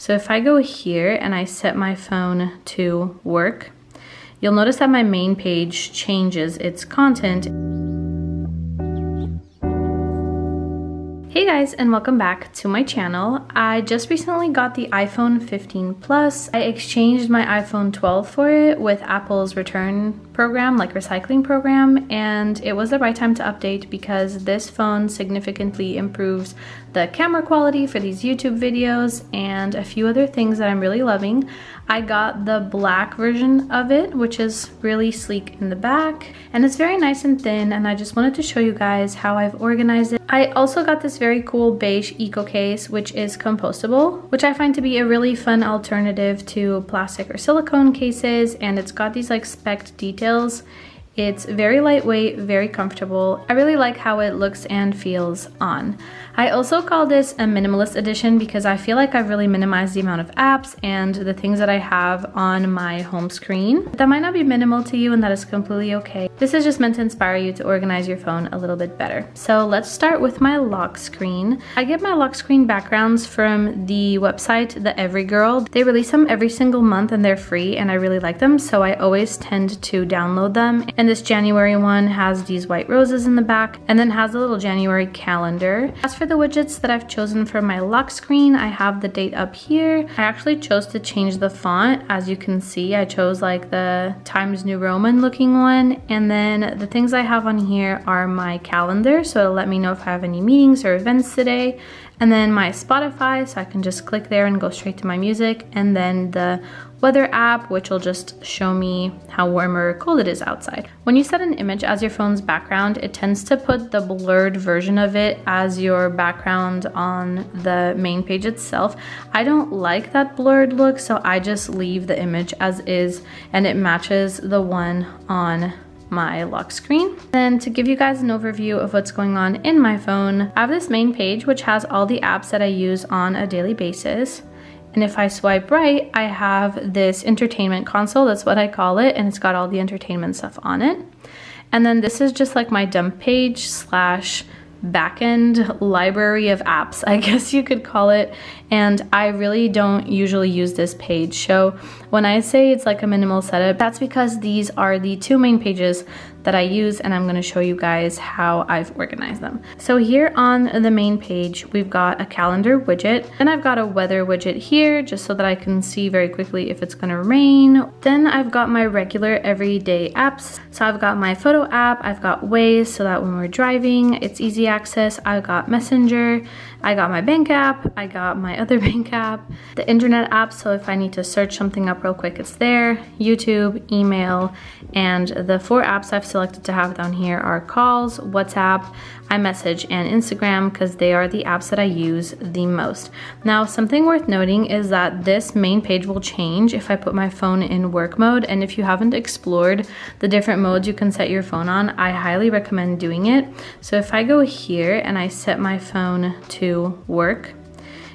So if I go here and I set my phone to work, you'll notice that my main page changes its content. Hey guys, and welcome back to my channel. I just recently got the iPhone 15 Plus. I exchanged my iPhone 12 for it with Apple's return program, like recycling program, and it was the right time to update because this phone significantly improves the camera quality for these YouTube videos and a few other things that I'm really loving. I got the black version of it, which is really sleek in the back, and it's very nice and thin, and I just wanted to show you guys how I've organized it. I also got this very cool beige eco case, which is compostable, which I find to be a really fun alternative to plastic or silicone cases, and it's got these like specked details. It's very lightweight, very comfortable. I really like how it looks and feels on. I also call this a minimalist edition because I feel like I've really minimized the amount of apps and the things that I have on my home screen. That might not be minimal to you, and that is completely okay. This is just meant to inspire you to organize your phone a little bit better. So let's start with my lock screen. I get my lock screen backgrounds from the website, The Every Girl. They release them every single month and they're free, and I really like them, so I always tend to download them. And this January one has these white roses in the back and then has a little January calendar. As for the widgets that I've chosen for my lock screen, I have the date up here. I actually chose to change the font. As you can see, I chose like the Times New Roman looking one, and then the things I have on here are my calendar, so it'll let me know if I have any meetings or events today, and then my Spotify, so I can just click there and go straight to my music, and then the weather app, which will just show me how warm or cold it is outside. When you set an image as your phone's background, it tends to put the blurred version of it as your background on the main page itself. I don't like that blurred look, so I just leave the image as is, and it matches the one on my lock screen. Then to give you guys an overview of what's going on in my phone, I have this main page which has all the apps that I use on a daily basis. And if I swipe right, I have this entertainment console, that's what I call it, and it's got all the entertainment stuff on it. And then this is just like my dump page slash backend library of apps, I guess you could call it, and I really don't usually use this page. So when I say it's like a minimal setup, that's because these are the two main pages that I use, and I'm going to show you guys how I've organized them. So here on the main page, we've got a calendar widget, and I've got a weather widget here just so that I can see very quickly if it's going to rain. Then I've got my regular everyday apps. So I've got my photo app, I've got Waze so that when we're driving, it's easy access. I've got Messenger, I got my bank app, I got my other bank app, the internet app, so if I need to search something up real quick, it's there, YouTube, email, and the four apps I've selected to have down here are calls, WhatsApp, iMessage, and Instagram, because they are the apps that I use the most. Now, something worth noting is that this main page will change if I put my phone in work mode, and if you haven't explored the different modes you can set your phone on, I highly recommend doing it. So if I go here and I set my phone to work,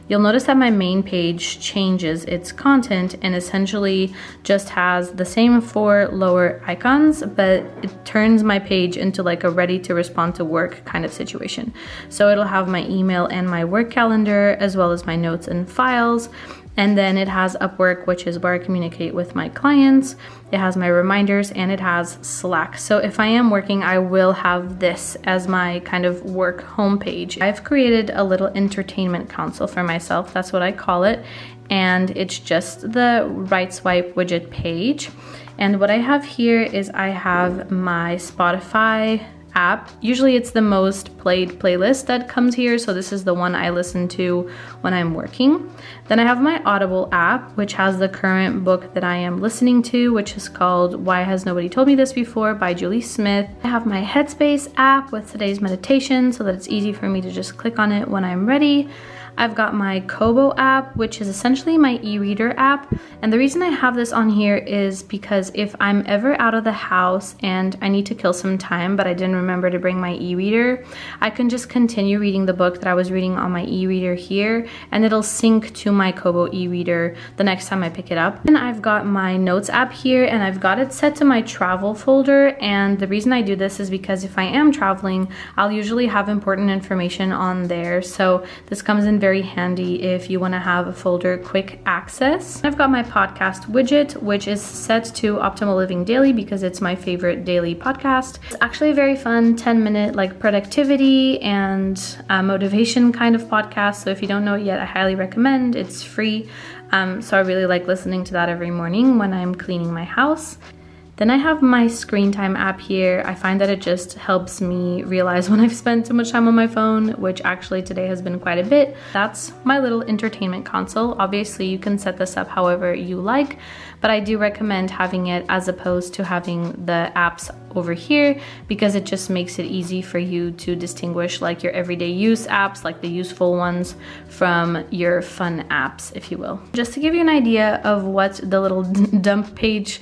you'll notice that my main page changes its content and essentially just has the same four lower icons, but it turns my page into like a ready to respond to work kind of situation. So it'll have my email and my work calendar, as well as my notes and files. And then it has Upwork, which is where I communicate with my clients. It has my reminders, and it has Slack. So if I am working, I will have this as my kind of work homepage. I've created a little entertainment console for myself. That's what I call it. And it's just the right swipe widget page. And what I have here is I have my Spotify app. Usually it's the most played playlist that comes here, so this is the one I listen to when I'm working. Then I have my Audible app, which has the current book that I am listening to, which is called Why Has Nobody Told Me This Before by Julie Smith. I have my Headspace app with today's meditation so that it's easy for me to just click on it when I'm ready. I've got my Kobo app, which is essentially my e-reader app. And the reason I have this on here is because if I'm ever out of the house and I need to kill some time, but I didn't remember to bring my e-reader, I can just continue reading the book that I was reading on my e-reader here, and it'll sync to my Kobo e-reader the next time I pick it up. And I've got my notes app here, and I've got it set to my travel folder. And the reason I do this is because if I am traveling, I'll usually have important information on there. So this comes in very handy if you want to have a folder quick access. I've got my podcast widget, which is set to Optimal Living Daily because it's my favorite daily podcast. It's actually a very fun 10-minute like productivity and motivation kind of podcast. So if you don't know it yet, I highly recommend. It's free. So I really like listening to that every morning when I'm cleaning my house. Then I have my screen time app here. I find that it just helps me realize when I've spent too much time on my phone, which actually today has been quite a bit. That's my little entertainment console. Obviously, you can set this up however you like, but I do recommend having it as opposed to having the apps over here because it just makes it easy for you to distinguish like your everyday use apps, like the useful ones, from your fun apps, if you will. Just to give you an idea of what the little dump page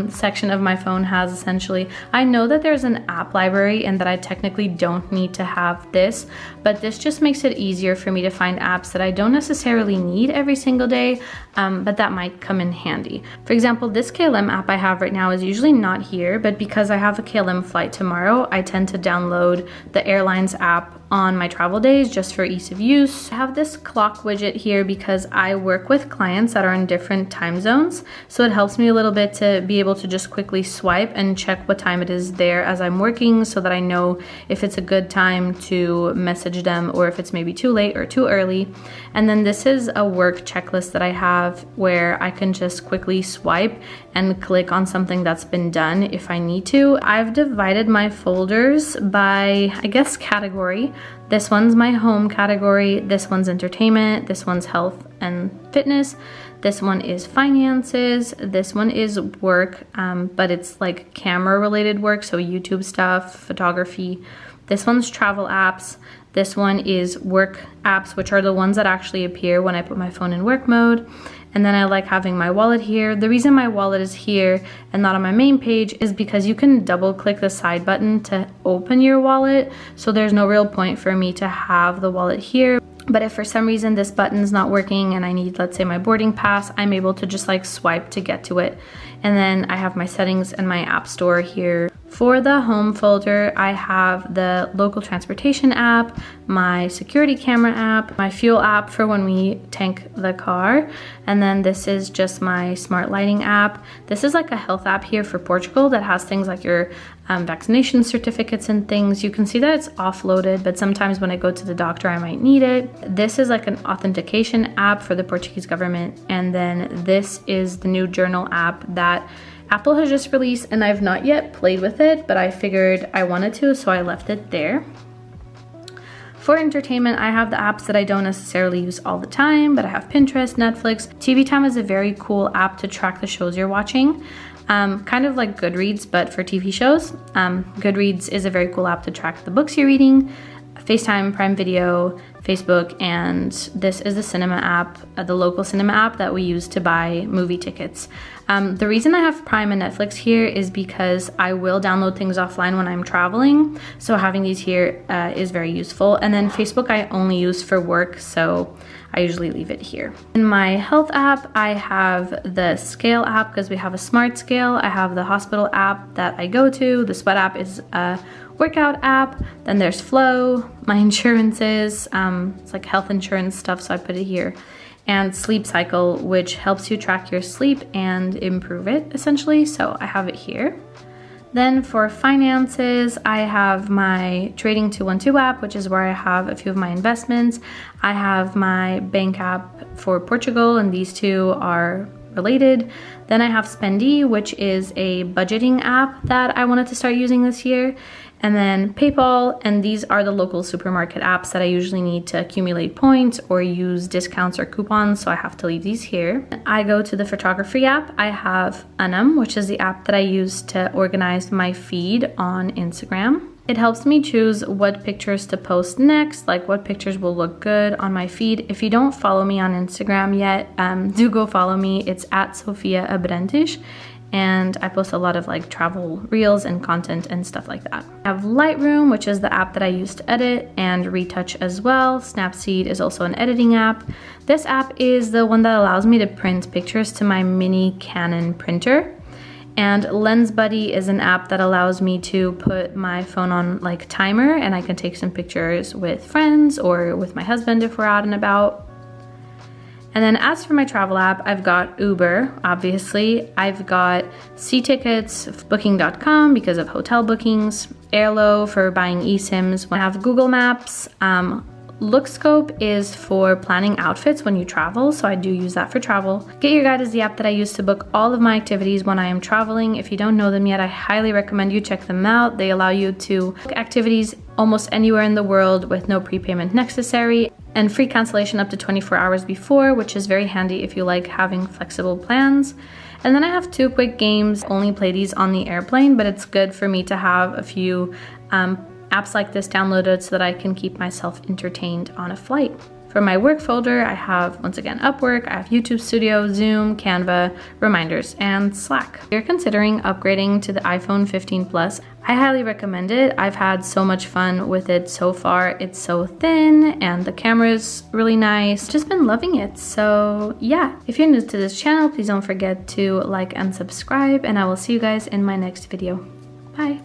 section of my phone has essentially. I know that there's an app library and that I technically don't need to have this, but this just makes it easier for me to find apps that I don't necessarily need every single day, but that might come in handy. For example, this KLM app I have right now is usually not here, but because I have a KLM flight tomorrow, I tend to download the airlines app on my travel days just for ease of use. I have this clock widget here because I work with clients that are in different time zones, so it helps me a little bit to be able to just quickly swipe and check what time it is there as I'm working so that I know if it's a good time to message them or if it's maybe too late or too early. And then this is a work checklist that I have where I can just quickly swipe and click on something that's been done if I need to. I've divided my folders by, I guess, category. This one's my home category, this one's entertainment, this one's health and fitness, this one is finances, this one is work, but it's like camera related work, so YouTube stuff, photography. This one's travel apps. This one is work apps, which are the ones that actually appear when I put my phone in work mode. And then I like having my wallet here. The reason my wallet is here and not on my main page is because you can double click the side button to open your wallet. So there's no real point for me to have the wallet here. But if for some reason this button's not working and I need, let's say, my boarding pass, I'm able to just like swipe to get to it. And then I have my settings and my app store here. For the home folder, I have the local transportation app, my security camera app, my fuel app for when we tank the car, and then this is just my smart lighting app. This is like a health app here for Portugal that has things like your vaccination certificates and things. You can see that it's offloaded, but sometimes when I go to the doctor, I might need it. This is like an authentication app for the Portuguese government, and then this is the new journal app that Apple has just released, and I've not yet played with it, but I figured I wanted to, so I left it there. For entertainment, I have the apps that I don't necessarily use all the time, but I have Pinterest, Netflix. TV Time is a very cool app to track the shows you're watching. Kind of like Goodreads, but for TV shows. Goodreads is a very cool app to track the books you're reading. FaceTime, Prime Video, Facebook, and this is the cinema app, the local cinema app that we use to buy movie tickets. The reason I have Prime and Netflix here is because I will download things offline when I'm traveling, so having these here is very useful. And then Facebook I only use for work, so I usually leave it here. In my health app, I have the scale app because we have a smart scale. I have the hospital app that I go to. The sweat app is a workout app. Then there's Flow, my insurances, it's like health insurance stuff, so I put it here. And Sleep Cycle, which helps you track your sleep and improve it essentially, so I have it here. Then for finances, I have my Trading 212 app, which is where I have a few of my investments. I have my bank app for Portugal, and these two are related. Then I have Spendy, which is a budgeting app that I wanted to start using this year. And then PayPal, and these are the local supermarket apps that I usually need to accumulate points or use discounts or coupons, so I have to leave these here. I go to the photography app. I have Anam, which is the app that I use to organize my feed on Instagram. It helps me choose what pictures to post next, like what pictures will look good on my feed. If you don't follow me on Instagram yet, do go follow me. It's at Sofia Abrantes. And I post a lot of like travel reels and content and stuff like that. I have Lightroom, which is the app that I use to edit, and Retouch as well. Snapseed is also an editing app. This app is the one that allows me to print pictures to my mini Canon printer. And Lens Buddy is an app that allows me to put my phone on like timer, and I can take some pictures with friends or with my husband if we're out and about. And then as for my travel app, I've got Uber, obviously. I've got C-Tickets, Booking.com because of hotel bookings, Airlo for buying eSIMs. I have Google Maps. Lookscope is for planning outfits when you travel, so I do use that for travel. Get Your Guide is the app that I use to book all of my activities when I am traveling. If you don't know them yet, I highly recommend you check them out. They allow you to book activities almost anywhere in the world with no prepayment necessary, and free cancellation up to 24 hours before, which is very handy if you like having flexible plans. And then I have 2 quick games. Only play these on the airplane, but it's good for me to have a few apps like this downloaded so that I can keep myself entertained on a flight. For my work folder, I have, once again, Upwork, I have YouTube Studio, Zoom, Canva, Reminders, and Slack. If you're considering upgrading to the iPhone 15 Plus, I highly recommend it. I've had so much fun with it so far. It's so thin and the camera is really nice. Just been loving it. So yeah, if you're new to this channel, please don't forget to like and subscribe, and I will see you guys in my next video. Bye.